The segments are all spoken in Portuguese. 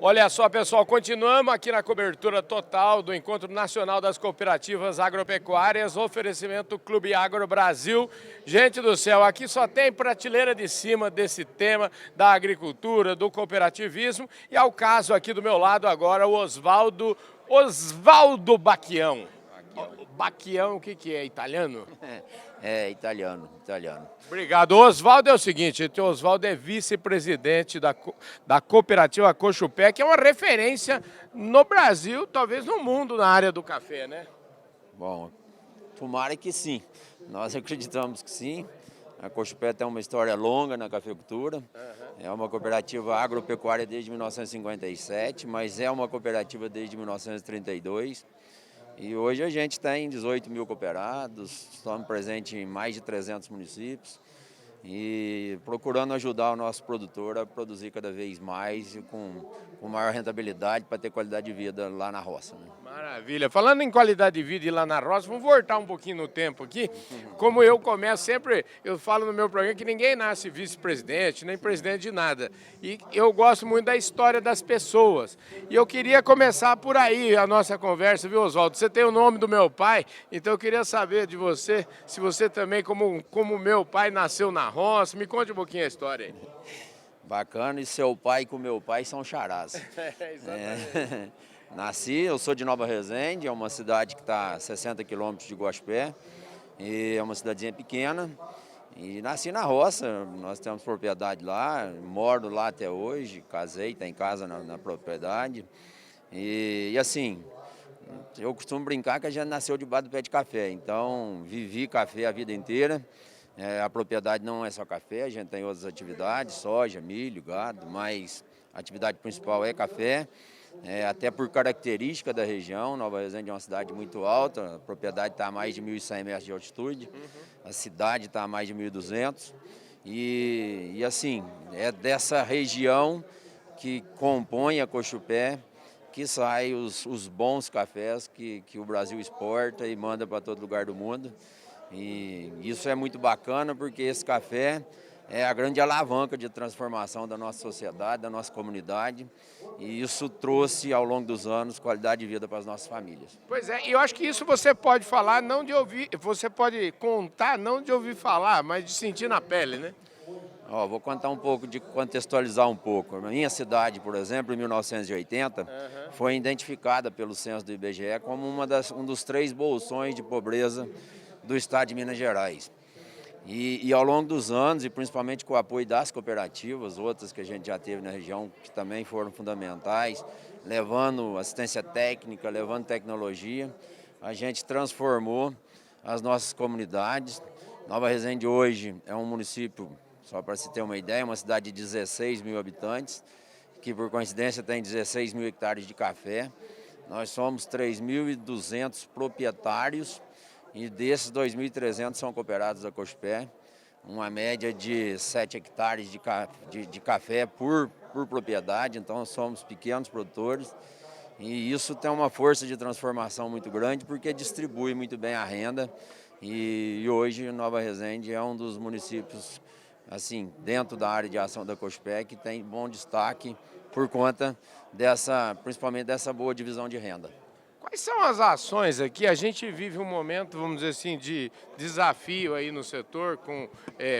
Olha só, pessoal, continuamos aqui na cobertura total do Encontro Nacional das Cooperativas Agropecuárias, oferecimento Clube Agro Brasil. Gente do céu, aqui só tem prateleira de cima desse tema da agricultura, do cooperativismo, e ao caso aqui do meu lado agora o Osvaldo Baquião. Baquião, o que é? Italiano? É, italiano. Obrigado. O Osvaldo é o seguinte, o Osvaldo é vice-presidente da cooperativa Cochupé, que é uma referência no Brasil, talvez no mundo, na área do café, né? Bom, tomara que sim. Nós acreditamos que sim. A Cochupé tem uma história longa na cafeicultura. É uma cooperativa agropecuária desde 1957, mas é uma cooperativa desde 1932. E hoje a gente tem 18 mil cooperados, estamos presentes em mais de 300 municípios e procurando ajudar o nosso produtor a produzir cada vez mais e com maior rentabilidade para ter qualidade de vida lá na roça, né? Maravilha. Falando em qualidade de vida e lá na roça, vamos voltar um pouquinho no tempo aqui. Como eu começo sempre, eu falo no meu programa que ninguém nasce vice-presidente, nem presidente de nada. E eu gosto muito da história das pessoas. E eu queria começar por aí a nossa conversa, viu, Oswaldo? Você tem o nome do meu pai, então eu queria saber de você, se você também, como meu pai, nasceu na roça. Me conte um pouquinho a história aí. Bacana, e seu pai com meu pai são charás. Exatamente. Nasci, eu sou de Nova Resende, é uma cidade que está a 60 quilômetros de Guaxupé, e é uma cidadezinha pequena. E nasci na roça, nós temos propriedade lá, moro lá até hoje, casei, está em casa na propriedade. E assim, eu costumo brincar que a gente nasceu debaixo do pé de café, então vivi café a vida inteira. A propriedade não é só café, a gente tem outras atividades, soja, milho, gado, mas a atividade principal é café. Até por característica da região, Nova Resende é uma cidade muito alta, a propriedade está a mais de 1.100 metros de altitude, a cidade está a mais de 1.200, e assim, é dessa região que compõe a Cochupé que saem os bons cafés que o Brasil exporta e manda para todo lugar do mundo. E isso é muito bacana porque esse café é a grande alavanca de transformação da nossa sociedade, da nossa comunidade, e isso trouxe ao longo dos anos qualidade de vida para as nossas famílias. Pois é, e eu acho que isso você pode falar, não de ouvir, você pode contar, não de ouvir falar, mas de sentir na pele, né? Vou contar um pouco, de contextualizar um pouco. A minha cidade, por exemplo, em 1980, foi identificada pelo censo do IBGE como um dos 3 bolsões de pobreza do estado de Minas Gerais. E ao longo dos anos, e principalmente com o apoio das cooperativas, outras que a gente já teve na região, que também foram fundamentais, levando assistência técnica, levando tecnologia, a gente transformou as nossas comunidades. Nova Resende hoje é um município, só para se ter uma ideia, uma cidade de 16 mil habitantes, que por coincidência tem 16 mil hectares de café. Nós somos 3.200 proprietários, e desses 2.300 são cooperados da Cochupé, uma média de 7 hectares de café por propriedade, então somos pequenos produtores. E isso tem uma força de transformação muito grande, porque distribui muito bem a renda. E hoje Nova Resende é um dos municípios, assim, dentro da área de ação da Cochupé, que tem bom destaque por conta principalmente dessa boa divisão de renda. Quais são as ações aqui? A gente vive um momento, vamos dizer assim, de desafio aí no setor, com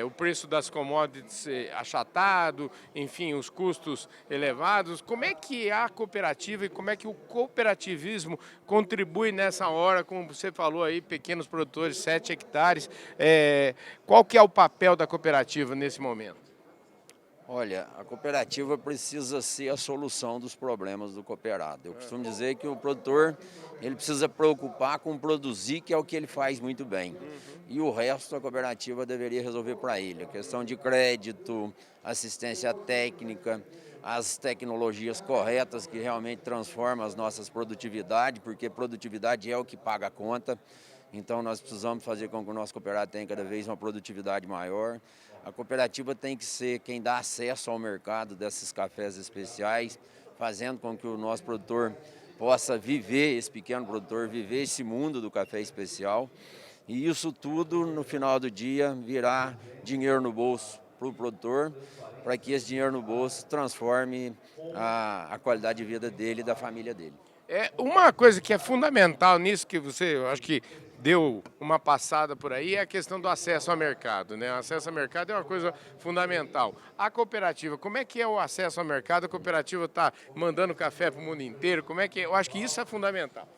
o preço das commodities achatado, enfim, os custos elevados. Como é que a cooperativa e como é que o cooperativismo contribui nessa hora, como você falou aí, pequenos produtores, 7 hectares. Qual que é o papel da cooperativa nesse momento? Olha, a cooperativa precisa ser a solução dos problemas do cooperado. Eu costumo dizer que o produtor, ele precisa preocupar com produzir, que é o que ele faz muito bem. E o resto a cooperativa deveria resolver para ele. A questão de crédito, assistência técnica, as tecnologias corretas que realmente transformam as nossas produtividades, porque produtividade é o que paga a conta. Então nós precisamos fazer com que o nosso cooperado tenha cada vez uma produtividade maior. A cooperativa tem que ser quem dá acesso ao mercado desses cafés especiais, fazendo com que o nosso produtor possa viver, esse pequeno produtor, viver esse mundo do café especial. E isso tudo, no final do dia, virá dinheiro no bolso para o produtor, para que esse dinheiro no bolso transforme a qualidade de vida dele e da família dele. Uma coisa que é fundamental nisso, que você, eu acho que deu uma passada por aí, é a questão do acesso ao mercado, né? O acesso ao mercado é uma coisa fundamental. A cooperativa, como é que é o acesso ao mercado? A cooperativa está mandando café para o mundo inteiro? Como é que é? Eu acho que isso é fundamental.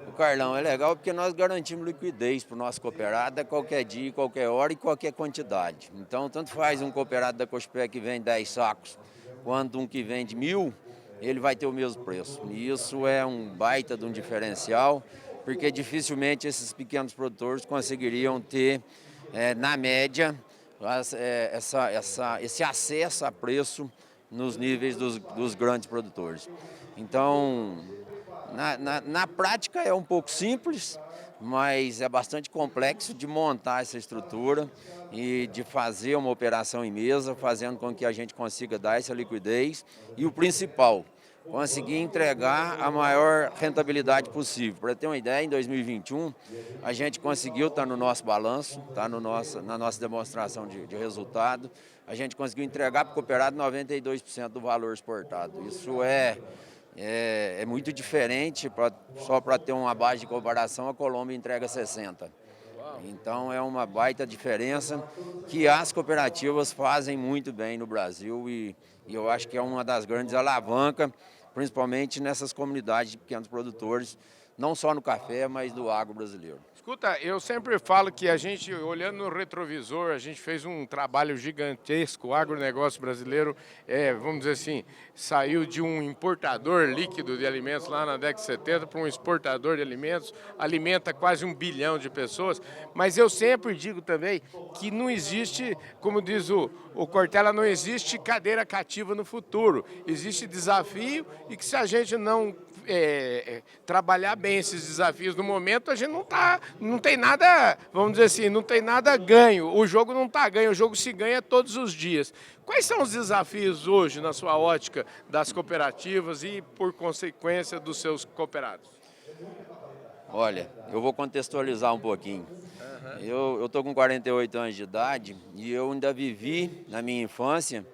O Carlão, é legal porque nós garantimos liquidez para o nosso cooperado a qualquer dia, qualquer hora e qualquer quantidade. Então, tanto faz um cooperado da Cochupé que vende 10 sacos, quanto um que vende 1.000, ele vai ter o mesmo preço. E isso é um baita de um diferencial, porque dificilmente esses pequenos produtores conseguiriam ter, na média, esse acesso a preço nos níveis dos grandes produtores. Então, na prática é um pouco simples, mas é bastante complexo de montar essa estrutura e de fazer uma operação em mesa, fazendo com que a gente consiga dar essa liquidez e o principal, conseguir entregar a maior rentabilidade possível. Para ter uma ideia, em 2021, a gente conseguiu, está no nosso balanço, está na nossa demonstração de resultado, a gente conseguiu entregar para o cooperado 92% do valor exportado. Isso é muito diferente, só para ter uma base de comparação, a Colômbia entrega 60%. Então é uma baita diferença que as cooperativas fazem muito bem no Brasil e eu acho que é uma das grandes alavancas, principalmente nessas comunidades de pequenos produtores, não só no café, mas do agro brasileiro. Escuta, eu sempre falo que a gente, olhando no retrovisor, a gente fez um trabalho gigantesco. O agronegócio brasileiro, vamos dizer assim, saiu de um importador líquido de alimentos lá na década de 70 para um exportador de alimentos, alimenta quase 1 bilhão de pessoas. Mas eu sempre digo também que não existe, como diz o Cortella, não existe cadeira cativa no futuro. Existe desafio e que se a gente não trabalhar bem esses desafios no momento, a gente não tem nada, vamos dizer assim, não tem nada ganho. O jogo não está ganho, o jogo se ganha todos os dias. Quais são os desafios hoje, na sua ótica, das cooperativas e, por consequência, dos seus cooperados? Olha, eu vou contextualizar um pouquinho. Eu estou com 48 anos de idade e eu ainda vivi, na minha infância,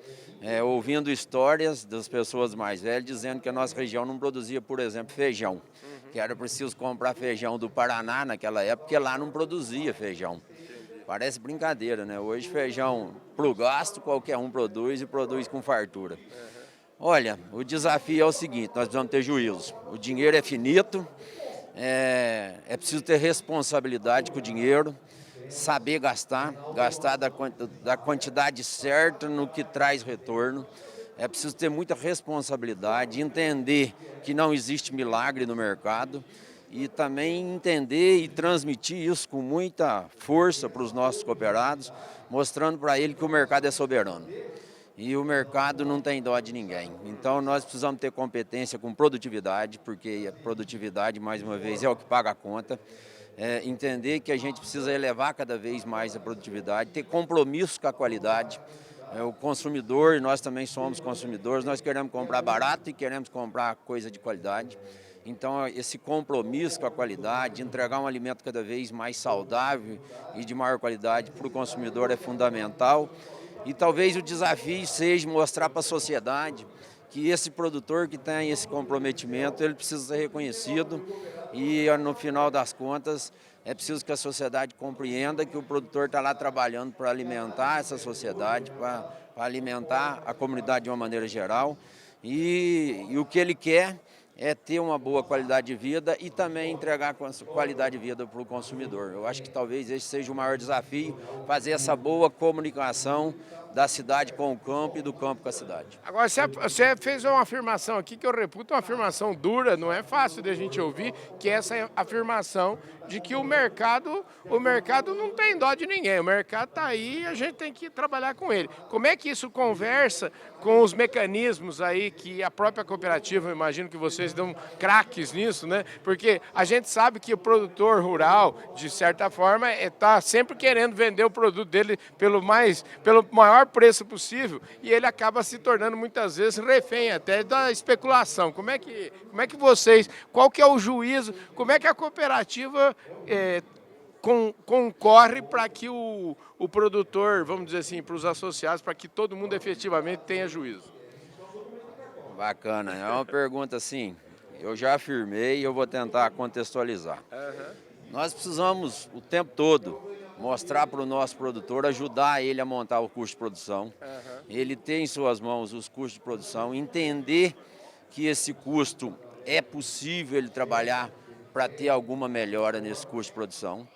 ouvindo histórias das pessoas mais velhas dizendo que a nossa região não produzia, por exemplo, feijão. Que era preciso comprar feijão do Paraná naquela época, porque lá não produzia feijão. Parece brincadeira, né? Hoje feijão pro gasto qualquer um produz e produz com fartura. Olha, o desafio é o seguinte, nós precisamos ter juízo. O dinheiro é finito, é preciso ter responsabilidade com o dinheiro, saber gastar da quantidade certa no que traz retorno. É preciso ter muita responsabilidade, entender que não existe milagre no mercado e também entender e transmitir isso com muita força para os nossos cooperados, mostrando para ele que o mercado é soberano. E o mercado não tem dó de ninguém. Então nós precisamos ter competência com produtividade, porque a produtividade, mais uma vez, é o que paga a conta. Entender que a gente precisa elevar cada vez mais a produtividade, ter compromisso com a qualidade. O consumidor, nós também somos consumidores, nós queremos comprar barato e queremos comprar coisa de qualidade. Então, esse compromisso com a qualidade, entregar um alimento cada vez mais saudável e de maior qualidade para o consumidor é fundamental. E talvez o desafio seja mostrar para a sociedade que esse produtor que tem esse comprometimento, ele precisa ser reconhecido e, no final das contas, é preciso que a sociedade compreenda que o produtor está lá trabalhando para alimentar essa sociedade, para alimentar a comunidade de uma maneira geral. E o que ele quer é ter uma boa qualidade de vida e também entregar qualidade de vida para o consumidor. Eu acho que talvez esse seja o maior desafio, fazer essa boa comunicação da cidade com o campo e do campo com a cidade. Agora, você fez uma afirmação aqui que eu reputo uma afirmação dura, não é fácil de a gente ouvir, que é essa afirmação de que o mercado não tem dó de ninguém, o mercado está aí e a gente tem que trabalhar com ele. Como é que isso conversa com os mecanismos aí que a própria cooperativa, eu imagino que vocês dão craques nisso, né? Porque a gente sabe que o produtor rural, de certa forma, está sempre querendo vender o produto dele pelo maior preço possível e ele acaba se tornando muitas vezes refém até da especulação. Como é que vocês, qual que é o juízo, como é que a cooperativa concorre para que o produtor, vamos dizer assim, para os associados, para que todo mundo efetivamente tenha juízo? Bacana, é uma pergunta assim, eu já afirmei e eu vou tentar contextualizar. Nós precisamos o tempo todo mostrar para o nosso produtor, ajudar ele a montar o custo de produção, ele ter em suas mãos os custos de produção, entender que esse custo é possível ele trabalhar para ter alguma melhora nesse custo de produção.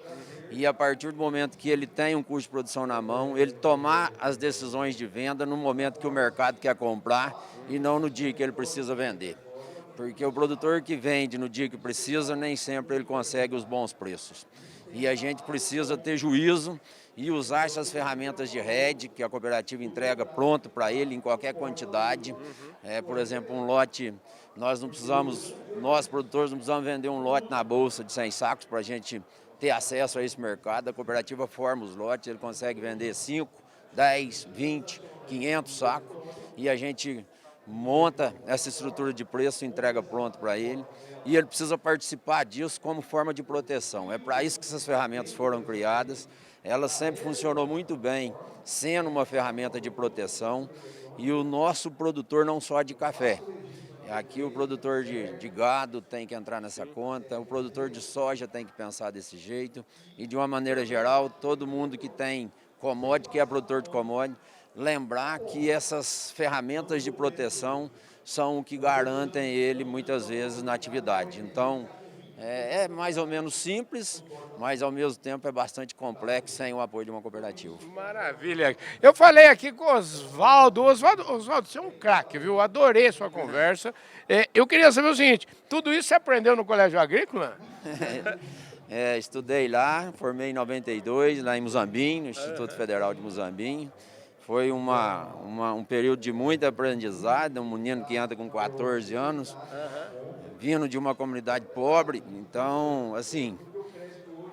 E a partir do momento que ele tem um custo de produção na mão, ele tomar as decisões de venda no momento que o mercado quer comprar e não no dia que ele precisa vender. Porque o produtor que vende no dia que precisa, nem sempre ele consegue os bons preços. E a gente precisa ter juízo e usar essas ferramentas de hedge que a cooperativa entrega pronto para ele em qualquer quantidade. Por exemplo, um lote, nós produtores não precisamos vender um lote na bolsa de 100 sacos para a gente ter acesso a esse mercado. A cooperativa forma os lotes, ele consegue vender 5, 10, 20, 500 sacos e a gente monta essa estrutura de preço, entrega pronto para ele e ele precisa participar disso como forma de proteção. É para isso que essas ferramentas foram criadas, elas sempre funcionou muito bem, sendo uma ferramenta de proteção e o nosso produtor não só de café. Aqui o produtor de gado tem que entrar nessa conta, o produtor de soja tem que pensar desse jeito e de uma maneira geral, todo mundo que tem commodity, que é produtor de commodity, lembrar que essas ferramentas de proteção são o que garantem ele muitas vezes na atividade. Então, é mais ou menos simples, mas ao mesmo tempo é bastante complexo sem o apoio de uma cooperativa. Maravilha. Eu falei aqui com o Oswaldo. Oswaldo, você é um craque, viu? Adorei sua conversa. Eu queria saber o seguinte, tudo isso você aprendeu no Colégio Agrícola? Estudei lá, formei em 92, lá em Muzambinho, no Instituto Federal de Muzambinho. Foi um período de muito aprendizado, um menino que anda com 14 anos, vindo de uma comunidade pobre. Então, assim,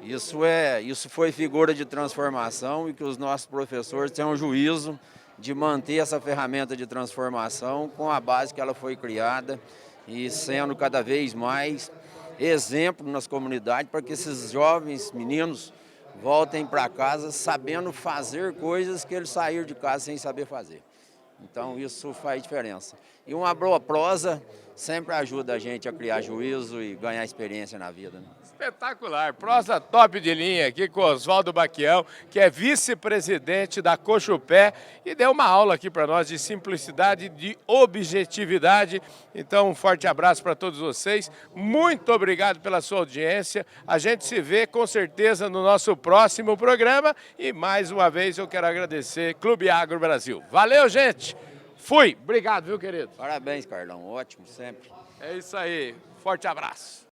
isso foi figura de transformação e que os nossos professores tenham juízo de manter essa ferramenta de transformação com a base que ela foi criada e sendo cada vez mais exemplo nas comunidades para que esses jovens meninos voltem para casa sabendo fazer coisas que eles saíram de casa sem saber fazer. Então isso faz diferença. E uma boa prosa sempre ajuda a gente a criar juízo e ganhar experiência na vida, né? Espetacular, prosa top de linha aqui com o Oswaldo Baquião, que é vice-presidente da Cochupé e deu uma aula aqui para nós de simplicidade e de objetividade. Então um forte abraço para todos vocês, muito obrigado pela sua audiência, a gente se vê com certeza no nosso próximo programa e mais uma vez eu quero agradecer Clube Agro Brasil. Valeu, gente! Fui! Obrigado, viu, querido? Parabéns, Carlão, ótimo sempre. É isso aí, forte abraço.